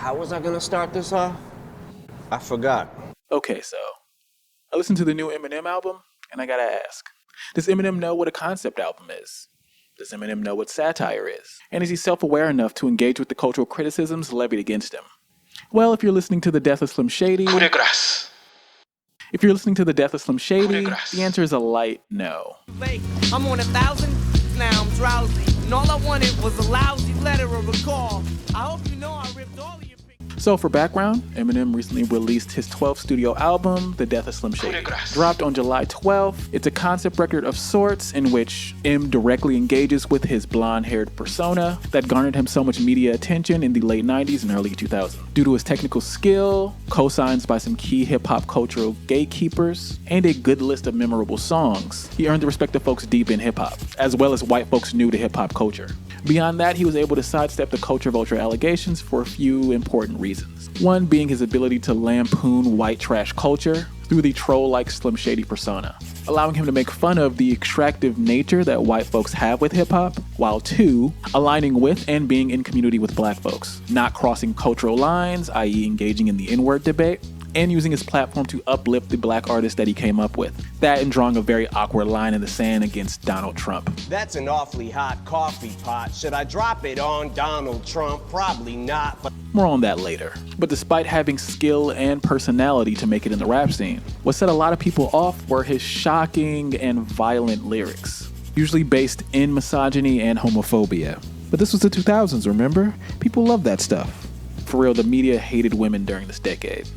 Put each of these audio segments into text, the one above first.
How was I gonna start this off? I forgot. Okay, so I listened to the new Eminem album, and I gotta ask, does Eminem know what a concept album is? Does Eminem know what satire is? And is he self-aware enough to engage with the cultural criticisms levied against him? Well, if you're listening to the Death of Slim Shady, Coup De Grace. if you're listening to the Death of Slim Shady, the answer is a light no. I'm on 1,000, now I'm drowsy. And all I wanted was a lousy letter or a call. I hope you know I ripped all of your pictures. So for background, Eminem recently released his 12th studio album, The Death of Slim Shady. Dropped on July 12th, it's a concept record of sorts in which M directly engages with his blonde-haired persona that garnered him so much media attention in the late 90s and early 2000s. Due to his technical skill, co-signs by some key hip-hop cultural gatekeepers, and a good list of memorable songs, he earned the respect of folks deep in hip-hop, as well as white folks new to hip-hop culture. Beyond that, he was able to sidestep the culture vulture allegations for a few important reasons. One being his ability to lampoon white trash culture through the troll-like Slim Shady persona, allowing him to make fun of the extractive nature that white folks have with hip-hop, while two, aligning with and being in community with black folks, not crossing cultural lines, i.e. engaging in the N-word debate, and using his platform to uplift the black artists that he came up with. That and drawing a very awkward line in the sand against Donald Trump. That's an awfully hot coffee pot. Should I drop it on Donald Trump? Probably not, but... More on that later. But despite having skill and personality to make it in the rap scene, what set a lot of people off were his shocking and violent lyrics, usually based in misogyny and homophobia. But this was the 2000s, remember? People loved that stuff. For real, the media hated women during this decade.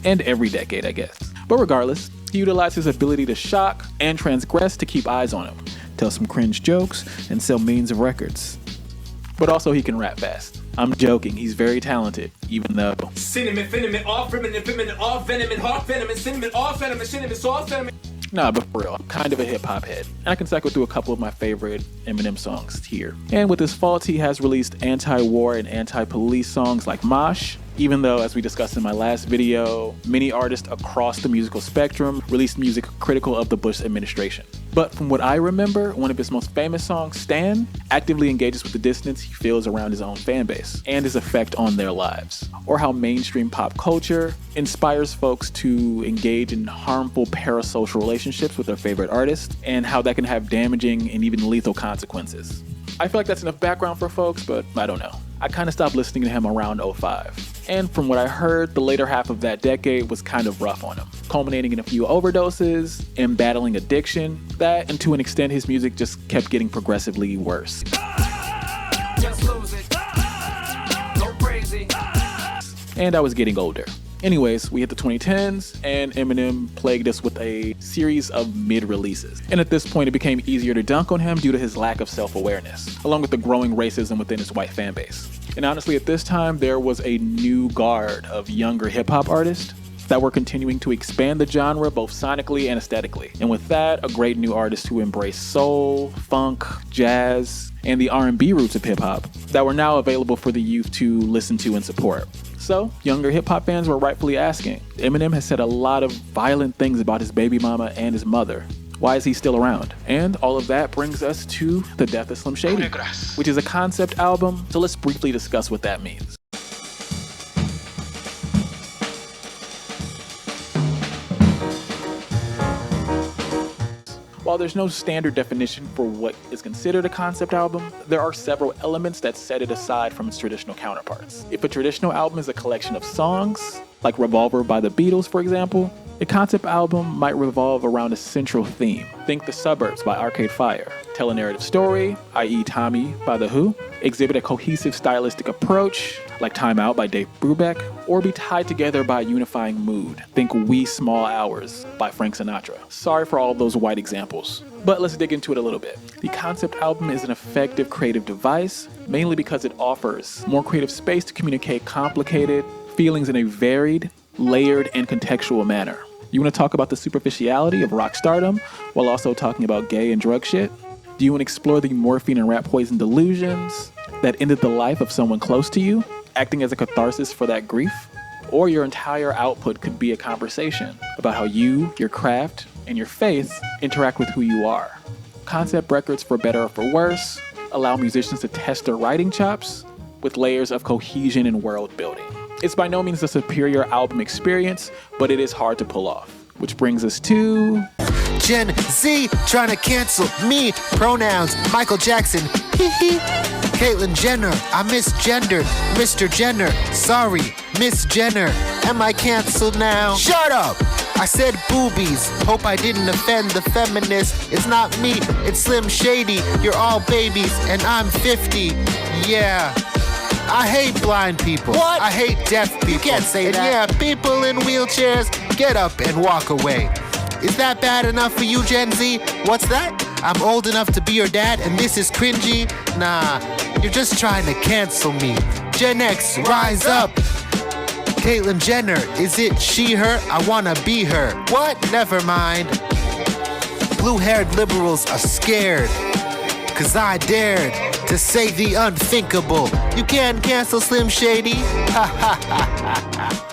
And every decade, I guess. But regardless, he utilized his ability to shock and transgress to keep eyes on him, tell some cringe jokes, and sell millions of records. But also he can rap fast. I'm joking, he's very talented, even though... Cinnamon, cinnamon, all feminine, feminine, all venom, and hard venom, and cinnamon, all venom, and cinnamon, all venom. Nah, but for real, I'm kind of a hip-hop head, and I can cycle through a couple of my favorite Eminem songs here. And with his fault, he has released anti-war and anti-police songs like Mosh, even though, as we discussed in my last video, many artists across the musical spectrum released music critical of the Bush administration. But from what I remember, one of his most famous songs, Stan, actively engages with the dissonance he feels around his own fan base and his effect on their lives, or how mainstream pop culture inspires folks to engage in harmful parasocial relationships with their favorite artists, and how that can have damaging and even lethal consequences. I feel like that's enough background for folks, but I don't know. I kind of stopped listening to him around 2005. And from what I heard, the later half of that decade was kind of rough on him, culminating in a few overdoses and battling addiction. That, and to an extent, his music just kept getting progressively worse. Just lose it. Go crazy. And I was getting older. Anyways, we hit the 2010s, and Eminem plagued us with a series of mid-releases. And at this point, it became easier to dunk on him due to his lack of self-awareness, along with the growing racism within his white fan base. And honestly, at this time, there was a new guard of younger hip-hop artists that were continuing to expand the genre both sonically and aesthetically. And with that, a great new artist who embraced soul, funk, jazz, and the R&B roots of hip-hop that were now available for the youth to listen to and support. So, younger hip-hop fans were rightfully asking, Eminem has said a lot of violent things about his baby mama and his mother. Why is he still around? And all of that brings us to The Death of Slim Shady, which is a concept album, so let's briefly discuss what that means. While there's no standard definition for what is considered a concept album, there are several elements that set it aside from its traditional counterparts. If a traditional album is a collection of songs, like Revolver by the Beatles, for example, a concept album might revolve around a central theme. Think The Suburbs by Arcade Fire, tell a narrative story, i.e. Tommy by The Who, exhibit a cohesive stylistic approach, like Time Out by Dave Brubeck, or be tied together by a unifying mood. Think Wee Small Hours by Frank Sinatra. Sorry for all of those white examples, but let's dig into it a little bit. The concept album is an effective creative device, mainly because it offers more creative space to communicate complicated feelings in a varied, layered, and contextual manner. You want to talk about the superficiality of rock stardom while also talking about gay and drug shit? Do you want to explore the morphine and rat poison delusions that ended the life of someone close to you, acting as a catharsis for that grief? Or your entire output could be a conversation about how you, your craft, and your faith interact with who you are. Concept records, for better or for worse, allow musicians to test their writing chops with layers of cohesion and world building. It's by no means a superior album experience, but it is hard to pull off. Which brings us to... Gen Z trying to cancel me. Pronouns, Michael Jackson. Caitlyn Jenner, I misgendered. Mr. Jenner, sorry, Miss Jenner. Am I canceled now? Shut up! I said boobies. Hope I didn't offend the feminists. It's not me, it's Slim Shady. You're all babies, and I'm 50. Yeah. I hate blind people. What? I hate deaf people. You can't say that. Yeah, people in wheelchairs, get up and walk away. Is that bad enough for you, Gen Z? What's that? I'm old enough to be your dad and this is cringy? Nah, you're just trying to cancel me. Gen X, rise up. Caitlyn Jenner, is it she, her? I wanna be her. What? Never mind. Blue-haired liberals are scared, 'cause I dared to say the unthinkable. You can't cancel Slim Shady. Ha ha ha ha.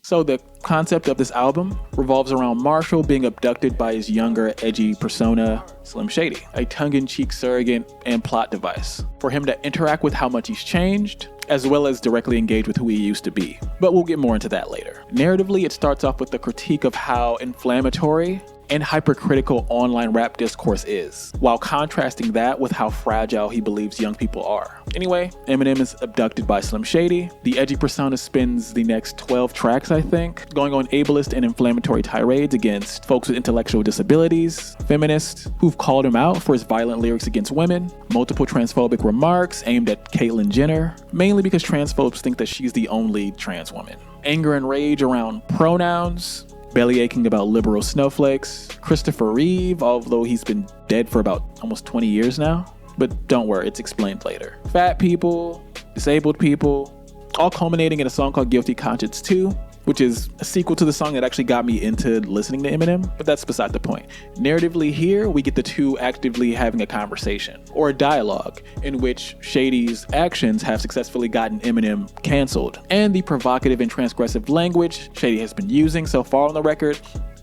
So the concept of this album revolves around Marshall being abducted by his younger, edgy persona, Slim Shady, a tongue-in-cheek surrogate and plot device for him to interact with how much he's changed, as well as directly engage with who he used to be. But we'll get more into that later. Narratively, it starts off with the critique of how inflammatory and hypercritical online rap discourse is, while contrasting that with how fragile he believes young people are. Anyway, Eminem is abducted by Slim Shady. The edgy persona spends the next 12 tracks, I think, going on ableist and inflammatory tirades against folks with intellectual disabilities, feminists who've called him out for his violent lyrics against women, multiple transphobic remarks aimed at Caitlyn Jenner, mainly because transphobes think that she's the only trans woman. Anger and rage around pronouns, bellyaching about liberal snowflakes, Christopher Reeve, although he's been dead for about almost 20 years now. But don't worry, it's explained later. Fat people, disabled people, all culminating in a song called Guilty Conscience 2, which is a sequel to the song that actually got me into listening to Eminem, but that's beside the point. Narratively here, we get the two actively having a conversation, or a dialogue, in which Shady's actions have successfully gotten Eminem canceled, and the provocative and transgressive language Shady has been using so far on the record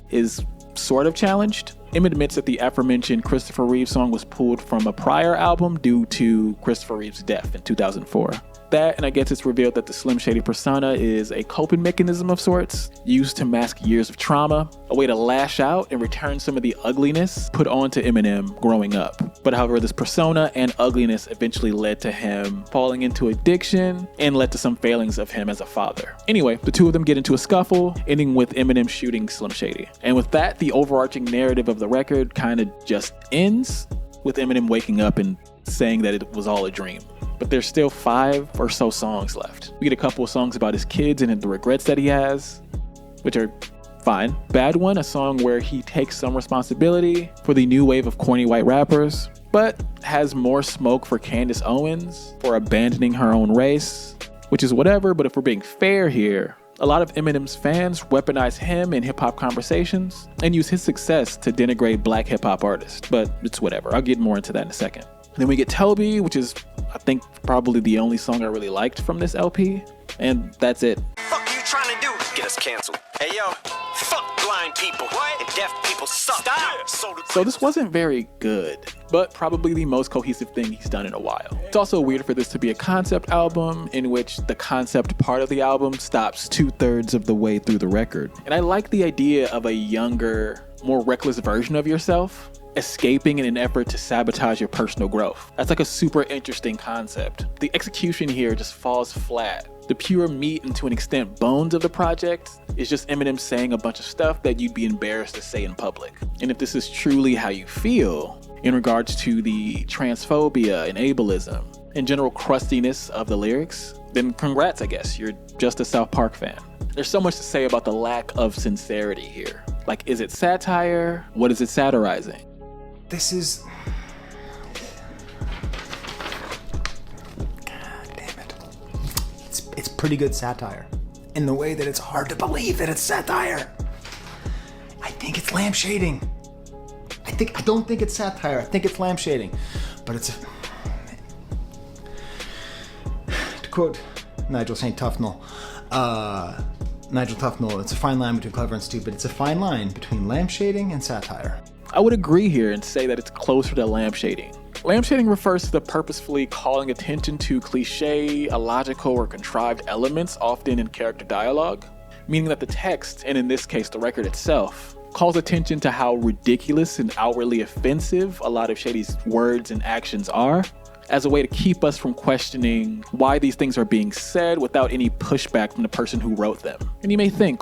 is sort of challenged. Em admits that the aforementioned Christopher Reeve song was pulled from a prior album due to Christopher Reeve's death in 2004. That, and I guess it's revealed that the Slim Shady persona is a coping mechanism of sorts, used to mask years of trauma, a way to lash out and return some of the ugliness put onto Eminem growing up. But however, this persona and ugliness eventually led to him falling into addiction and led to some failings of him as a father. Anyway, the two of them get into a scuffle, ending with Eminem shooting Slim Shady. And with that, the overarching narrative of the record kind of just ends with Eminem waking up and saying that it was all a dream. But there's still 5 or so songs left. We get a couple of songs about his kids and the regrets that he has, which are fine. Bad One, a song where he takes some responsibility for the new wave of corny white rappers, but has more smoke for Candace Owens for abandoning her own race, which is whatever, but if we're being fair here, a lot of Eminem's fans weaponize him in hip-hop conversations and use his success to denigrate black hip-hop artists, but it's whatever. I'll get more into that in a second. Then we get Toby, which is, I think, probably the only song I really liked from this LP, and that's it. Fuck you trying to do? Get us canceled. Hey yo, fuck blind people. What? And deaf people suck. Stop. So this wasn't very good, but probably the most cohesive thing he's done in a while. It's also weird for this to be a concept album in which the concept part of the album stops 2/3 of the way through the record. And I like the idea of a younger, more reckless version of yourself escaping in an effort to sabotage your personal growth. That's like a super interesting concept. The execution here just falls flat. The pure meat and to an extent bones of the project is just Eminem saying a bunch of stuff that you'd be embarrassed to say in public. And if this is truly how you feel in regards to the transphobia and ableism and general crustiness of the lyrics, then congrats, I guess. You're just a South Park fan. There's so much to say about the lack of sincerity here. Like, is it satire? What is it satirizing? This is... God damn it. It's pretty good satire. In the way that it's hard to believe that it's satire. I think it's lampshading. I don't think it's satire. I think it's lampshading. But it's... To quote Nigel St. Tufnell, it's a fine line between clever and stupid. It's a fine line between lampshading and satire. I would agree here and say that it's closer to lampshading. Lampshading refers to the purposefully calling attention to cliche, illogical, or contrived elements, often in character dialogue, meaning that the text, and in this case the record itself, calls attention to how ridiculous and outwardly offensive a lot of Shady's words and actions are, as a way to keep us from questioning why these things are being said without any pushback from the person who wrote them. And you may think,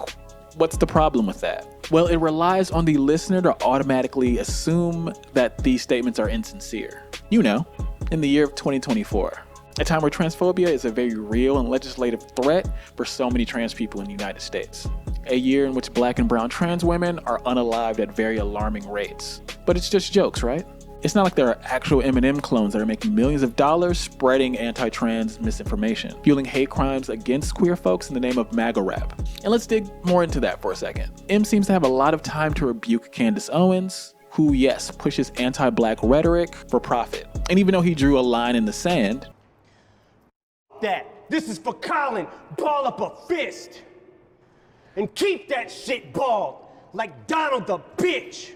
what's the problem with that? Well, it relies on the listener to automatically assume that these statements are insincere. You know, in the year of 2024, a time where transphobia is a very real and legislative threat for so many trans people in the United States. A year in which Black and brown trans women are unalived at very alarming rates. But it's just jokes, right? It's not like there are actual Eminem clones that are making millions of dollars spreading anti-trans misinformation, fueling hate crimes against queer folks in the name of MAGA rap. And let's dig more into that for a second. M seems to have a lot of time to rebuke Candace Owens, who, yes, pushes anti-Black rhetoric for profit. And even though he drew a line in the sand, This is for Colin. Ball up a fist. And keep that shit balled, like Donald the bitch.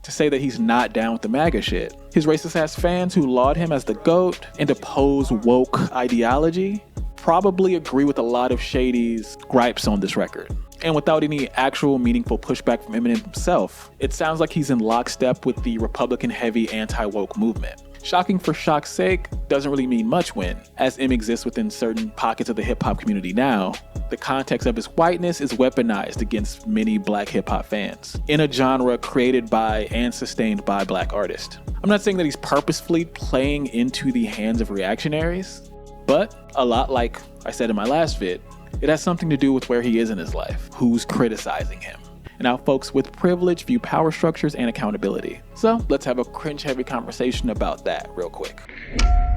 to say that he's not down with the MAGA shit. His racist-ass fans who laud him as the GOAT and oppose woke ideology probably agree with a lot of Shady's gripes on this record. And without any actual meaningful pushback from Eminem himself, it sounds like he's in lockstep with the Republican-heavy anti-woke movement. Shocking for shock's sake doesn't really mean much when, as M exists within certain pockets of the hip-hop community now, the context of his whiteness is weaponized against many Black hip-hop fans, in a genre created by and sustained by Black artists. I'm not saying that he's purposefully playing into the hands of reactionaries, but a lot like I said in my last vid, it has something to do with where he is in his life, who's criticizing him, and how folks with privilege view power structures and accountability. So let's have a cringe-heavy conversation about that real quick.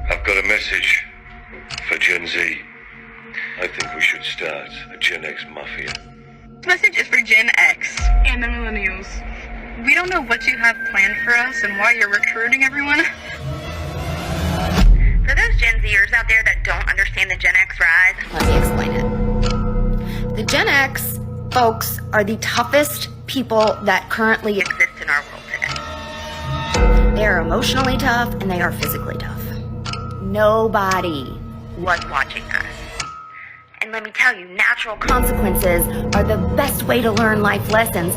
I've got a message for Gen Z. I think we should start a Gen X mafia. This message is for Gen X and the millennials. We don't know what you have planned for us and why you're recruiting everyone. For those Gen Zers out there that don't understand the Gen X rise, let me explain it. The Gen X folks are the toughest people that currently exist in our world today. They are emotionally tough and they are physically tough. Nobody was watching us. And let me tell you, natural consequences are the best way to learn life lessons.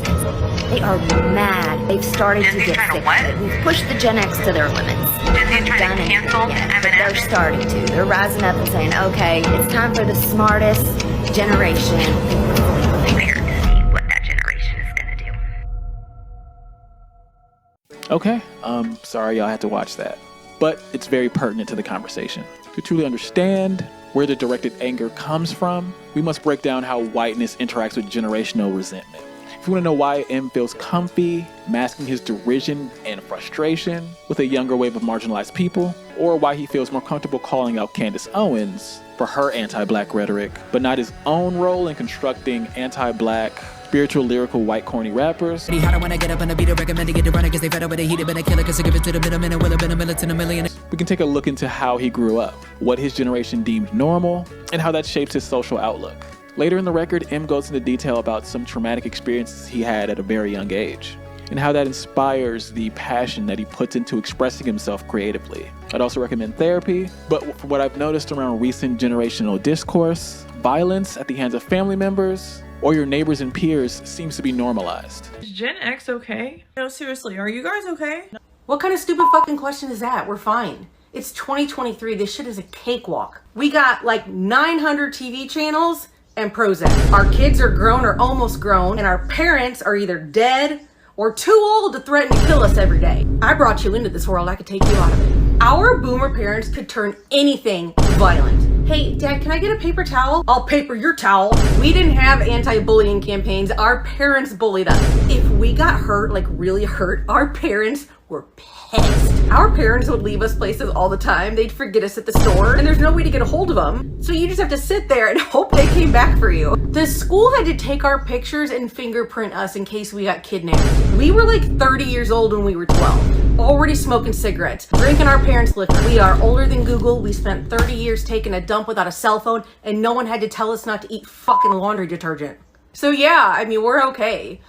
They are mad. They've started to get sick of it. We've pushed the Gen X to their limits. They're trying to cancel Eminem. They're starting to. They're rising up and saying, okay, it's time for the smartest generation. We're fully prepared to see what that generation is going to do. Okay, sorry y'all had to watch that. But it's very pertinent to the conversation. To truly understand where the directed anger comes from, we must break down how whiteness interacts with generational resentment. If you want to know why M feels comfy masking his derision and frustration with a younger wave of marginalized people, or why he feels more comfortable calling out Candace Owens for her anti-Black rhetoric, but not his own role in constructing anti-Black, spiritual, lyrical, white, corny rappers. We can take a look into how he grew up, what his generation deemed normal, and how that shapes his social outlook. Later in the record, M goes into detail about some traumatic experiences he had at a very young age, and how that inspires the passion that he puts into expressing himself creatively. I'd also recommend therapy, but from what I've noticed around recent generational discourse, violence at the hands of family members or your neighbors and peers seems to be normalized. Is Gen X okay? No, seriously, are you guys okay? What kind of stupid fucking question is that? We're fine. It's 2023. This shit is a cakewalk. We got like 900 TV channels and Prozac. Our kids are grown or almost grown, and our parents are either dead or too old to threaten to kill us every day. I brought you into this world. I could take you out of it. Our boomer parents could turn anything violent. Hey, Dad, can I get a paper towel? I'll paper your towel. We didn't have anti-bullying campaigns. Our parents bullied us. If we got hurt, like really hurt, our parents were pissed. Our parents would leave us places all the time. They'd forget us at the store, and there's no way to get a hold of them. So you just have to sit there and hope they came back for you. The school had to take our pictures and fingerprint us in case we got kidnapped. We were like 30 years old when we were 12. Already smoking cigarettes, drinking our parents' liquor. We are older than Google. We spent 30 years taking a dump without a cell phone, and no one had to tell us not to eat fucking laundry detergent. So yeah, I mean, we're okay.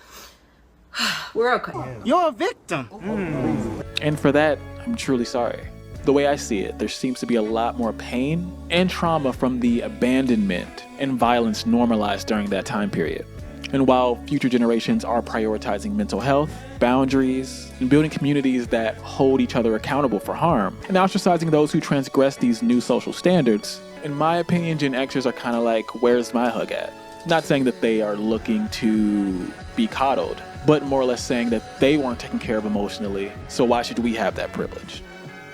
We're okay. You're a victim. And for that, I'm truly sorry. The way I see it, there seems to be a lot more pain and trauma from the abandonment and violence normalized during that time period. And while future generations are prioritizing mental health, boundaries, and building communities that hold each other accountable for harm, and ostracizing those who transgress these new social standards, in my opinion, Gen Xers are kind of like, where's my hug at? Not saying that they are looking to be coddled, but more or less saying that they weren't taken care of emotionally, so why should we have that privilege?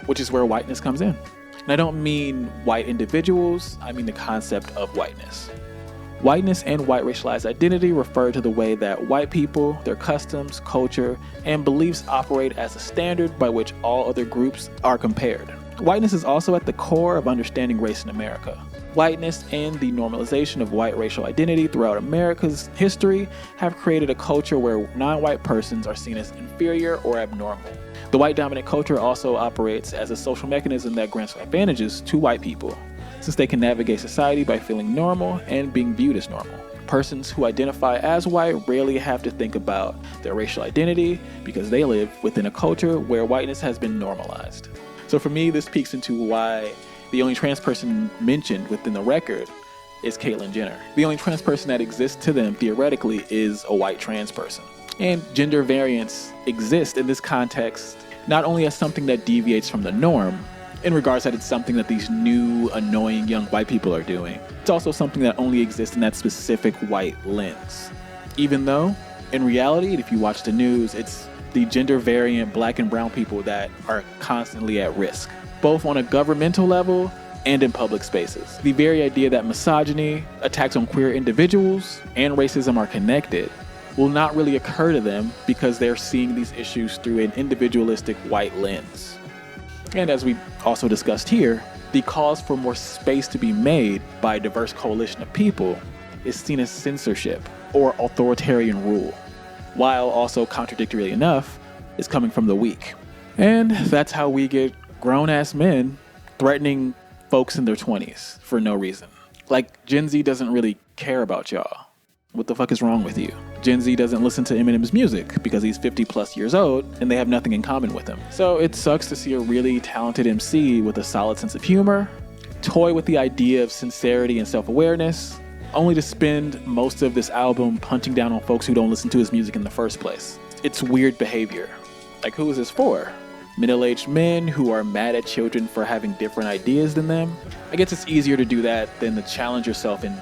Which is where whiteness comes in. And I don't mean white individuals, I mean the concept of whiteness. Whiteness and white racialized identity refer to the way that white people, their customs, culture, and beliefs operate as a standard by which all other groups are compared. Whiteness is also at the core of understanding race in America. Whiteness and the normalization of white racial identity throughout America's history have created a culture where non-white persons are seen as inferior or abnormal. The white dominant culture also operates as a social mechanism that grants advantages to white people, since they can navigate society by feeling normal and being viewed as normal. Persons who identify as white rarely have to think about their racial identity because they live within a culture where whiteness has been normalized. So for me, this peeks into why the only trans person mentioned within the record is Caitlyn Jenner. The only trans person that exists to them theoretically is a white trans person. And gender variance exists in this context not only as something that deviates from the norm, in regards that it's something that these new, annoying young white people are doing. It's also something that only exists in that specific white lens. Even though, in reality, if you watch the news, it's the gender variant black and brown people that are constantly at risk, both on a governmental level and in public spaces. The very idea that misogyny, attacks on queer individuals, and racism are connected will not really occur to them because they're seeing these issues through an individualistic white lens. And as we also discussed here, the cause for more space to be made by a diverse coalition of people is seen as censorship or authoritarian rule, while also, contradictorily enough, is coming from the weak. And that's how we get grown-ass men threatening folks in their 20s for no reason. Like, Gen Z doesn't really care about y'all. What the fuck is wrong with you? Gen Z doesn't listen to Eminem's music because he's 50 plus years old and they have nothing in common with him. So it sucks to see a really talented MC with a solid sense of humor toy with the idea of sincerity and self-awareness, only to spend most of this album punching down on folks who don't listen to his music in the first place. It's weird behavior. Like, who is this for? Middle-aged men who are mad at children for having different ideas than them? I guess it's easier to do that than to challenge yourself and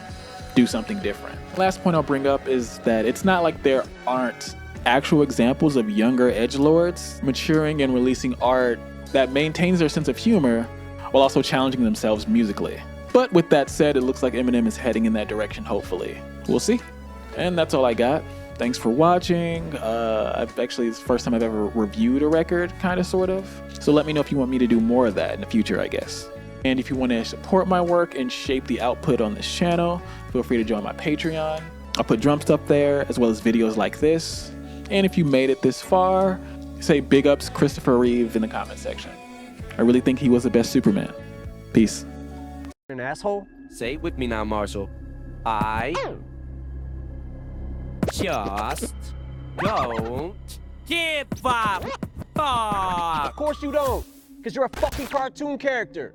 do something different. Last point I'll bring up is that it's not like there aren't actual examples of younger edgelords maturing and releasing art that maintains their sense of humor while also challenging themselves musically. But with that said, it looks like Eminem is heading in that direction, hopefully. We'll see. And that's all I got. Thanks for watching. It's the first time I've ever reviewed a record, kind of, sort of. So let me know if you want me to do more of that in the future, I guess. And if you want to support my work and shape the output on this channel, feel free to join my Patreon. I'll put drum stuff there, as well as videos like this. And if you made it this far, say big ups Christopher Reeve in the comment section. I really think he was the best Superman. Peace. An asshole? Say it with me now, Marshall. I just don't give a fuck. Of course you don't, because you're a fucking cartoon character.